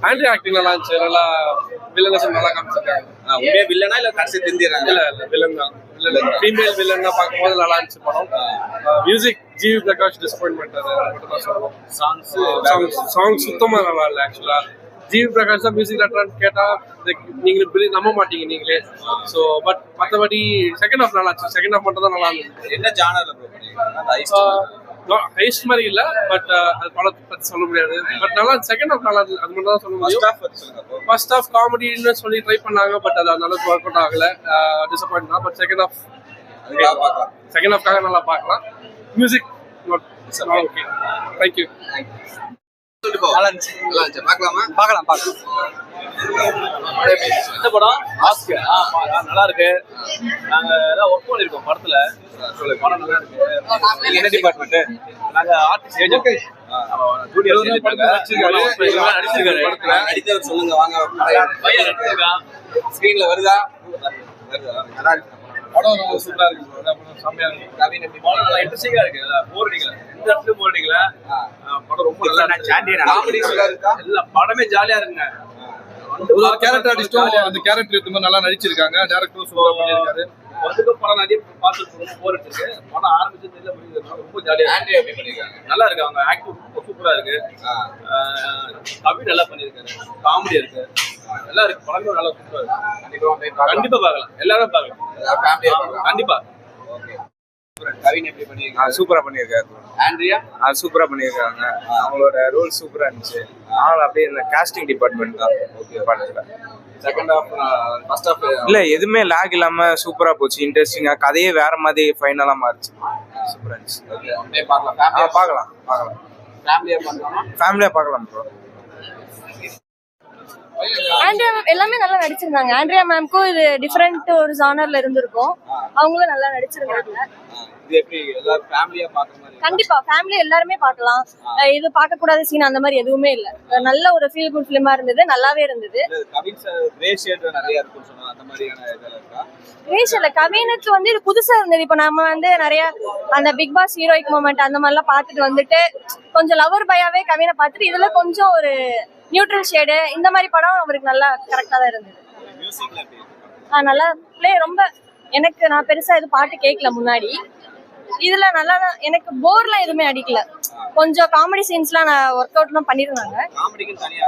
Andrea acting நல்லா இருந்துச்சு. நல்லா வில்லன் நல்லா காமிச்சிருக்காங்க. உண்மையா வில்லனா இல்ல கடைசி தெரிஞ்சிடறாங்க? இல்ல வில்லன் தான். ஃபீமேல் வில்லன் தான் பார்க்கும்போது நல்லா இருந்துச்சு படம். மியூசிக் ஜிவி பிரகாஷ் டிசப்பாயின்மெண்ட் மட்டும் தான் சொல்லுவோம். சாங் சுத்தமா நல்லா இல்லை ஆக்சுவலா. ஜிவி பிரகாஷ் தான் மியூசிக் டைரக்டர்னு கேட்டா நீங்க நம்ப மாட்டீங்க நீங்களே. ஸோ பட் மற்றபடி செகண்ட் ஹாஃப் நல்லா இருந்துச்சு. செகண்ட் ஹாஃப் மட்டும் தான் நல்லா இருந்துச்சு. என்ன ஜானர்ல ஹைஸ்ட் மாதிரி இல்ல, பட் அது படத்தை பத்தி சொல்ல முடியாது. பட் நல்லா செகண்ட் ஹாஃப் நல்லா இருந்துச்சு, அது மட்டும் தான் சொல்ல முடியும். ஃபர்ஸ்ட் ஹாஃப் காமெடின்னு சொல்லி ட்ரை பண்ணாங்க, பட் அது அந்த அளவுக்கு ஒர்க் அவுட் ஆகல. டிசப்பாயிண்ட் தான். பட் செகண்ட் ஹாஃப்காக நல்லா பார்க்கலாம். Music okay. தேங்க்யூ. நல்லா இருந்துச்சு. பார்க்கலாம். இந்த படம் ஆஸ்கர் நல்லா இருக்கு. நாங்க ஏதாவது ஒர்க் பண்ணிருக்கோம் படத்துல. படம் நல்லா இருக்கு. நீங்க என்ன டிபார்ட்மெண்ட்? நாங்க ஆர்டிஸ்ட் ஏஜென்ட். ஜூனியர் நடிச்சிருக்காரு. நடித்தவர் சொல்லுங்க வாங்க. பையன் நடிச்சிருக்கான். ஸ்கிரீன்ல வருதா? நல்லா இருக்கு. படம் ரொம்ப சூப்பரா இருக்கு. செம்மையா இருக்கு. கவின் எப்படி படம் நல்லா இன்ட்ரெஸ்டிங்கா இருக்கு. போர் அடிக்கல. இந்த இடத்துல போர் அடிக்கல. படம் ரொம்ப நல்லா இருக்கு. காமெடி நல்லா இருக்கா? இல்ல படமே ஜாலியா இருக்குங்க. ஒரு கேரக்டர் ஆர்டிஸ்டும் அந்த கேரக்டர் ஏத்த மாதிரி நல்லா நடிச்சிருக்காங்க. டைரக்டரும் சூப்பரா பண்ணிருக்காரு. ஒருத்துக்கு படம் நிறைய பார்த்து ரொம்ப போர் அடிச்சிருக்கு. படம் ஆரம்பிச்சதுல முடியுது ரொம்ப ஜாலியா ஆண்ட்ரியா எப்படி பண்ணிருக்காங்க? நல்லா இருக்கு. அவங்க ஆக்டிங் ரொம்ப சூப்பரா இருக்கு. கவி நல்லா பண்ணிருக்காரு. காமெடி இருக்கு. நல்லா இருக்கு. படமே நல்லா சூப்பரா இருக்கு. கண்டிப்பா பார்க்கலாம். எல்லாரும் பார்க்கலாம். கண்டிப்பா. கவின் எப்படி பண்ணிருக்காங்க? சூப்பரா பண்ணிருக்காரு. ஆண்ட்ரியா சூப்பரா பண்ணிருக்காங்க. அவங்களோட ரோல் சூப்பரா இருந்துச்சு. ஆனால் அப்படியே இந்த காஸ்டிங் டிபார்ட்மெண்ட் தான் ஓகே படத்துல. செகண்ட் ஹாஃப் ஃபர்ஸ்ட் ஹாஃப் இல்ல எதுவுமே லேக் இல்லாம சூப்பரா போச்சு. இன்ட்ரெஸ்டிங்கா கதையே வேற மாதிரி ஃபைனலா மாறிச்சு. சூப்பரா இருந்துச்சு. ஓகே பார்க்கலாம். பார்க்கலாம். ஃபேமிலியா பார்க்கலாம் ப்ரோ. ஆண்ட்ரியா மேம் எல்லாமே நல்லா நடிச்சிருந்தாங்க. ஆண்ட்ரியா மேம்க்கும் இது டிஃபரெண்ட் ஒரு ஜானர்ல இருந்திருக்கும். அவங்களும் நல்லா நடிச்சிருந்தாங்க. இது எப்படி எல்லாரும் ஃபேமிலியா பார்க்குற மாதிரி? கண்டிப்பா ஃபேமிலி எல்லாருமே பார்க்கலாம். இது பார்க்க கூடாத சீன் அந்த மாதிரி எதுவுமே இல்ல. நல்ல ஒரு ஃபீல் குட் ஃபிலிமா இருந்தது. நல்லாவே இருந்தது. கவின் சார் கிரே ஷேட் நிறைய இருக்குன்னு சொன்னாங்க. அந்த மாதிரியான இதெல்லாம் இருக்கா? கிரே ஷேட்ல கவினுக்கு வந்து இது புதுசா இருந்தது. இப்போ நம்ம வந்து நிறைய அந்த பிக் பாஸ் ஹீரோயிக் மூமெண்ட் அந்த மாதிரிலாம் பார்த்துட்டு வந்துட்டு கொஞ்சம் லவர் பயாவே கவினை பார்த்துட்டு இதுல கொஞ்சம் ஒரு நியூட்ரல் ஷேடு இந்த மாதிரி படம் அவருக்கு நல்லா கரெக்டா தான் இருந்தது. மியூசிக்ல எப்படி? நல்லா பிளே ரொம்ப எனக்கு நான் பெருசா எதுவும் பாட்டு கேட்கல முன்னாடி. இதுல நல்லா தான் எனக்கு போர்லாம் எதுவுமே அடிக்கல. கொஞ்சம் காமெடி சீன்ஸ்லாம் நான் ஒர்க் அவுட்லாம் பண்ணிருந்தாங்க. காமெடிக்கு தனியா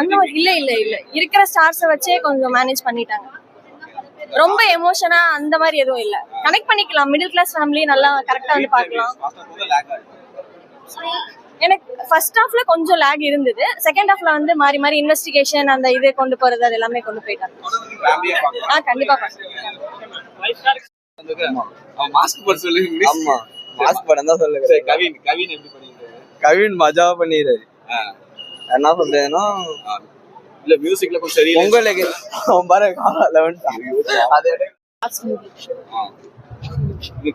அந்த மாதிரி இல்ல இருக்கிற ஸ்டார்ஸை வச்சே கொஞ்சம் மேனேஜ் பண்ணிட்டாங்க. ரொம்ப எமோஷனா அந்த மாதிரி எதுவும் இல்ல. கனெக்ட் பண்ணிக்கலாம். மிடில் கிளாஸ் ஃபேமிலி நல்லா கரெக்டா வந்து பார்க்கலாம். எனக்கு ஃபர்ஸ்ட் ஹாஃப்ல கொஞ்சம் லேக் இருந்தது. செகண்ட் ஹாஃப்ல வந்து மாறி மாறி இன்வெஸ்டிகேஷன் அந்த இது கொண்டு போறது அது எல்லாமே கொண்டு போயிட்டாங்க. கண்டிப்பா மாஸ்க் போட சொல்லுங்க. ஆமா மாஸ்க் படம் தான் சொல்லுங்க. கவின் எப்படி பண்ணிருக்காரு? கவின் மஜாவா பண்ணிடுறாரு. என்ன சொல்றேன்னா இல்ல மியூசிக்ல கொஞ்சம் சரியில்லை. உங்களுக்கு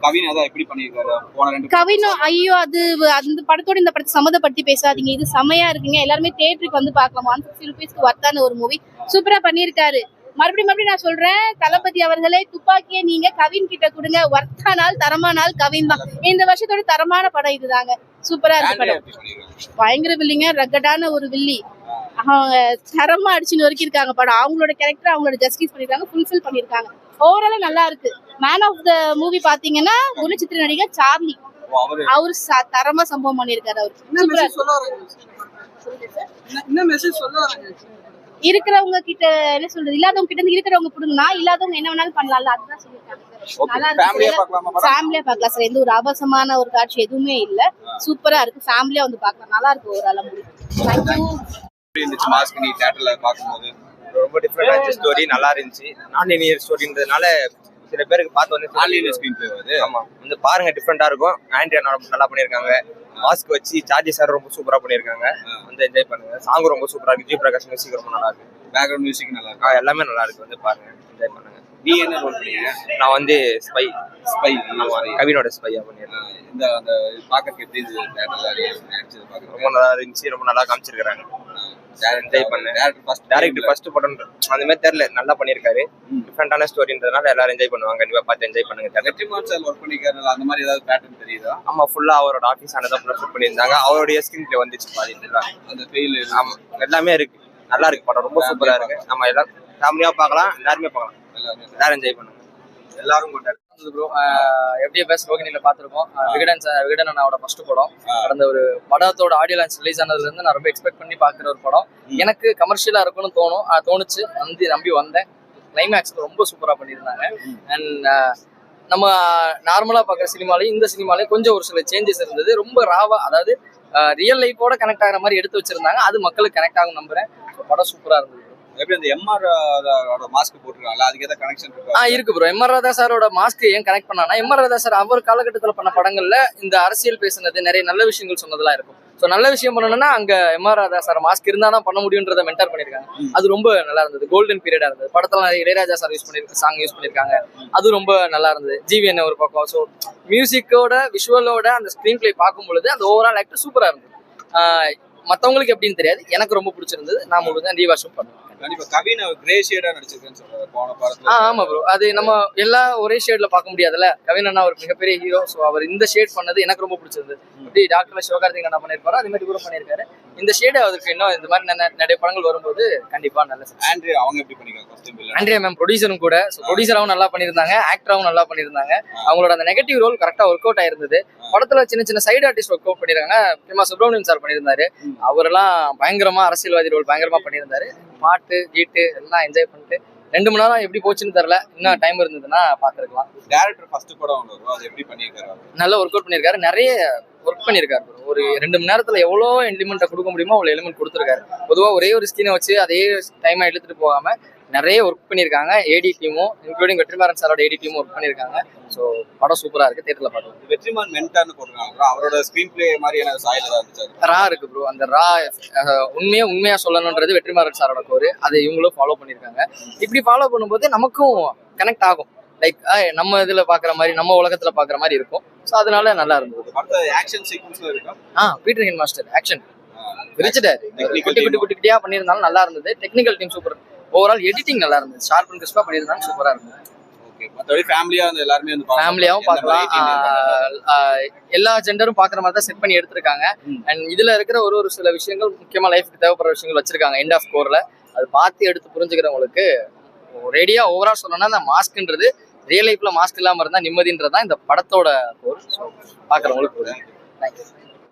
கவின் அதான் எப்படி பண்ணிருக்காரு? போன ரெண்டு கவினும் ஐயோ அது அந்த படத்தோட இந்த படத்தை சம்மந்தப்படுத்தி பேசாதீங்க. இது செமையா இருக்குங்க. எல்லாருமே தியேட்டருக்கு வந்து பார்க்கலாம். 150 ரூபீஸ்க்கு வர்த்தான ஒரு மூவி. சூப்பரா பண்ணிருக்காரு. மறுபடியும் நான் சொல்றேன், தளபதி அவர்களே துப்பாக்கியை நீங்க கவின் கிட்ட கொடுங்க. வர்த்தானால் தரமானால் கவின் தான். இந்த வருஷத்தோட தரமான படம் இதுதாங்க. சூப்பரா இருக்கு படம். பயங்கர வில்லிங்க. ரக்கடான ஒரு வில்லி. அவங்க தரமா அடிச்சுன்னு வரைக்கும் இருக்காங்க படம். அவங்களோட கேரக்டர் அவங்களோட ஜஸ்டிஸ் பண்ணிருக்காங்க. ஃபுல்ஃபில் பண்ணிருக்காங்க. ஓவரால நல்லா இருக்கு. மேன் ஆஃப் த மூவி பாத்தீங்கன்னா குணச்சித்திர நடிகர் சார்லி. அவரு தரமா சம்பவம் பண்ணிருக்காரு. அவரு இருக்கிறவங்க கிட்ட என்ன சொல்றது, இல்லாதவங்க கிட்ட இருந்து இருக்கிறவங்க புடுங்கனா இல்லாதவங்க என்ன வேணாலும் பண்ணலாம்ல. அதுதான் சொல்லிருக்காங்க. நல்லா இருக்கு. ஃபேமிலியா பார்க்கலாம் சார். எந்த ஒரு ஆபாசமான ஒரு காட்சி எதுவுமே இல்ல. சூப்பரா இருக்கு. ஃபேமிலியா வந்து பார்க்கலாம். நல்லா இருக்கு. ஒரு அளவு மாஸ்க் நீ தியேட்டர்ல பாக்கும்போது ரொம்ப டிஃபரெண்டான ஸ்டோரி நல்லா இருந்துச்சு. நான் லீனியர் ஸ்டோரின்றதுனால சில பேருக்கு பார்த்து வந்து ஆன்லைன் ஸ்கிரீன் பிளே வருது. ஆமா வந்து பாருங்க டிஃபரெண்டா இருக்கும். ஆண்ட்ரியா நல்லா பண்ணிருக்காங்க. மாஸ்க் வச்சு சார்ஜி சார் ரொம்ப சூப்பரா பண்ணிருக்காங்க. வந்து என்ஜாய் பண்ணுங்க. சாங் ரொம்ப சூப்பரா இருக்கு. ஜி பிரகாஷ் மியூசிக் ரொம்ப நல்லா இருக்கு. பேக்ரவுண்ட் மியூசிக் நல்லா இருக்கு. எல்லாமே நல்லா இருக்கு. வந்து பாருங்க, என்ஜாய் பண்ணுங்க. நீ என்ன ரோல் பண்ணீங்க? நான் வந்து ஸ்பை கவினோட ஸ்பையா பண்ணிருக்கேன். இந்த அந்த பாக்கறதுக்கு எப்படி இருந்துச்சு? தியேட்டர்ல நடிச்சது பாக்க ரொம்ப நல்லா இருந்துச்சு. ரொம்ப நல்லா காமிச்சிருக்காங்க. என்ஜாய் பண்ணேன். டேரக்டர் ஃபர்ஸ்ட் படம் அந்த மாதிரி தெரியல, நல்லா பண்ணியிருக்காரு. டிஃப்ரெண்டான ஸ்டோரின்றதுனால எல்லாரும் என்ஜாய் பண்ணுவாங்க. கண்டிப்பா பார்த்து என்ஜாய் பண்ணுங்க. வெற்றிமாறன் சார் ஒர்க் பண்ணிருக்காரு, அந்த மாதிரி ஏதாவது பேட்டர்ன் தெரியுதா? ஆமா, ஃபுல்லா அவரோட ஆஃபீஸ் ஆனதான் ஷூட் பண்ணியிருந்தாங்க. அவருடைய ஸ்கிரீன் பிளே வந்துச்சு பாதி, அந்த ஃபீல் ஆமா எல்லாமே இருக்கு. நல்லா இருக்கு படம், ரொம்ப சூப்பரா இருக்கு. நம்ம எல்லாரும் ஃபேமிலியா பார்க்கலாம், எல்லாருமே பார்க்கலாம், எல்லாரும் என்ஜாய் பண்ணுங்க. எல்லாரும் கொண்டாடு ப்ரோ. FDFS ரோகிணியில பார்த்துருக்கோம். விகடன் அண்ணாவோட ஃபர்ஸ்ட் படம். கடந்த ஒரு படத்தோட ஆடியோ லான்ச் ரிலீஸ் ஆனதுல இருந்து நான் ரொம்ப எக்ஸ்பெக்ட் பண்ணி பார்க்குற ஒரு படம். எனக்கு கமர்ஷியலா இருக்கும்னு தோணுச்சு. நம்பி வந்தேன். கிளைமேக்ஸ் ரொம்ப சூப்பரா பண்ணியிருந்தாங்க. அண்ட் நம்ம நார்மலா பார்க்குற சினிமாலையும் இந்த சினிமாலையும் கொஞ்சம் ஒரு சில சேஞ்சஸ் இருந்தது. ரொம்ப ராவா, அதாவது ரியல் லைஃபோட கனெக்ட் ஆகிற மாதிரி எடுத்து வச்சிருந்தாங்க. அது மக்களுக்கு கனெக்ட் ஆகும் நம்புறேன். படம் சூப்பரா இருந்தது. எப்படி அந்த MR மாஸ்க் போட்டுருக்காங்களா, அதுக்கு ஏதாவது கனெக்ஷன் இருக்கா? இருக்கு ப்ரோ. MR ராதா சாரோட மாஸ்க் ஏன் கனெக்ட் பண்ணானா, MR ராதா சார் அவர் காலகட்டத்தில் பண்ண படங்கள்ல இந்த அரசியல் பேசுனது, நிறைய நல்ல விஷயங்கள் சொன்னதெல்லாம் இருக்கும். ஸோ நல்ல விஷயம் பண்ணணும்னா அங்க MR ராதா சார் மாஸ்க் இருந்தா தான் பண்ண முடியுன்றதை மென்டர் பண்ணிருக்காங்க. அது ரொம்ப நல்லா இருந்தது. கோல்டன் பீரியடா இருந்தது. படத்துல நிறைய இளையராஜா சார் சாங் யூஸ் பண்ணிருக்காங்க. அது ரொம்ப நல்லா இருந்தது. GVN ஒரு பக்கம். ஸோ மியூசிக்கோட விஷுவலோட அந்த ஸ்கிரீன் பிளே பார்க்கும் பொழுது அந்த ஓவரால் ஆக்ட் சூப்பரா இருந்தது. மற்றவங்களுக்கு எப்படின்னு தெரியாது, எனக்கு ரொம்ப பிடிச்சிருந்தது. நான் முழுதான் ரீவாஷும் பண்ணுவேன். கண்டிப்பா கவின் கிரே ஷேடா நடிச்சிருக்கேன்னு சொல்றாரு போன படத்துல. ஆமா ப்ரோ. அது நம்ம எல்லா ஒரே ஷேட்ல பார்க்க முடியாதுல்ல. கவின் அண்ணா ஒரு மிகப்பெரிய ஹீரோ. ஸோ அவர் இந்த ஷேட் பண்ணது எனக்கு ரொம்ப பிடிச்சிருந்தது. அப்படி டாக்டர் சிவகார்த்திகேயன் அண்ணா பண்ணிருப்பாரு, அதே மாதிரி கூட பண்ணியிருக்காரு. இந்த ஷேடு அவருக்கு இன்னும் இந்த மாதிரி நிறைய படங்கள் வரும்போது கண்டிப்பா நல்ல. ஆண்ட்ரியா அவங்க எப்படி பண்ணிருக்காங்க காஸ்டியூம்? ஆண்ட்ரியா மேம் ப்ரொடியூசரும் கூட. ஸோ ப்ரொடியூசராகவும் நல்லா பண்ணியிருந்தாங்க, ஆக்டராகவும் நல்லா பண்ணியிருந்தாங்க. அவங்களோட அந்த நெகட்டிவ் ரோல் கரெக்டா ஒர்க் அவுட் ஆயிருந்தது. படத்துல சின்ன சின்ன சைடு ஆர்டிஸ்ட் ஒர்க் அவுட் பண்ணிருக்காங்க. முக்கியமா சுப்ரமணியன் சார் பண்ணியிருந்தாரு. அவரெல்லாம் பயங்கரமா அரசியல்வாதி ரோல் பயங்கரமா பண்ணியிருந்தாரு. பாட்டு கீட்டு எல்லாம் என்ஜாய் பண்ணிட்டு 2 மணி நேரம் எப்படி போச்சுன்னு தெரியல. இன்னும் டைம் இருந்ததுன்னா பாத்துருக்கலாம். டைரக்டர் ஃபர்ஸ்ட் படம் அது எப்படி பண்ணிருக்காரு? நல்லா ஒர்க் அவுட் பண்ணிருக்காரு. நிறைய ஒர்க் பண்ணிருக்காரு. ஒரு 2 மணி நேரத்துல எவ்வளவு எலிமெண்ட்டை கொடுக்க முடியுமோ அவ்வளவு எலிமெண்ட் கொடுத்துருக்காரு. பொதுவா ஒரே ஒரு ஸ்கிரீனை வச்சு அதே டைமா எடுத்துட்டு போகாம நிறைய ஒர்க் பண்ணிருக்காங்க. ஏடி டீமும் இன்க்ளூடிங் வெற்றிமாறன் சாரோட ஏடி டீமும் ஒர்க் பண்ணிருக்காங்க. ஸோ படம் சூப்பரா இருக்கு. தேட்டர்ல பாருங்க. வெற்றிமாறன் மென்டார்னு போட்டுருக்காங்க. அவரோட ஸ்கிரீன் பிளே மாதிரியான சாயல் ஏதாவது இருந்துச்சு? ரா இருக்கு ப்ரோ. அந்த ரா உண்மையா சொல்லணுன்றது வெற்றிமாறன் சாரோட கோரு. அதை இவங்களும் ஃபாலோ பண்ணிருக்காங்க. இப்படி ஃபாலோ பண்ணும்போது நமக்கும் கனெக்ட் ஆகும். லைக் நம்ம இதுல பாக்குற மாதிரி, நம்ம உலகத்துல பாக்குற மாதிரி இருக்கும். ஸோ அதனால நல்லா இருந்தது. அடுத்த ஆக்ஷன் சீக்வன்ஸ் இருக்கா? பீட்டர் ஹின் மாஸ்டர் ஆக்ஷன் விரிச்சிட்டாரு. குட்டியா பண்ணியிருந்தாலும் நல்லா இருந்தது. Technical team super. Overall editing நல்லா இருந்தது. ஷார்ப் அண்ட் கிறிஸ்பா பண்ணியிருந்தாலும் சூப்பரா இருந்தது. மற்றபடி ஃபேமிலியா வந்து எல்லாருமே வந்து ஃபேமிலியாவும் பார்க்கலாம். எல்லா ஜெண்டரும் பாக்குற மாதிரி தான் செட் பண்ணி எடுத்திருக்காங்க. அண்ட் இதுல இருக்கிற ஒரு சில விஷயங்கள், முக்கியமா லைஃப்க்கு தேவைப்படுற விஷயங்கள் வச்சிருக்காங்க எண்ட் ஆஃப் கோர்ல. அது பார்த்து எடுத்து புரிஞ்சுக்கிறவங்களுக்கு ரெடியா ஓவரா சொல்லணும்னா அந்த மாஸ்க்ன்றது ரியல் லைஃப்ல மாஸ்க் இல்லாம இருந்தா நிம்மதின்றதான் இந்த படத்தோட கோர். பாக்குறவங்களுக்கு தேங்க்யூ.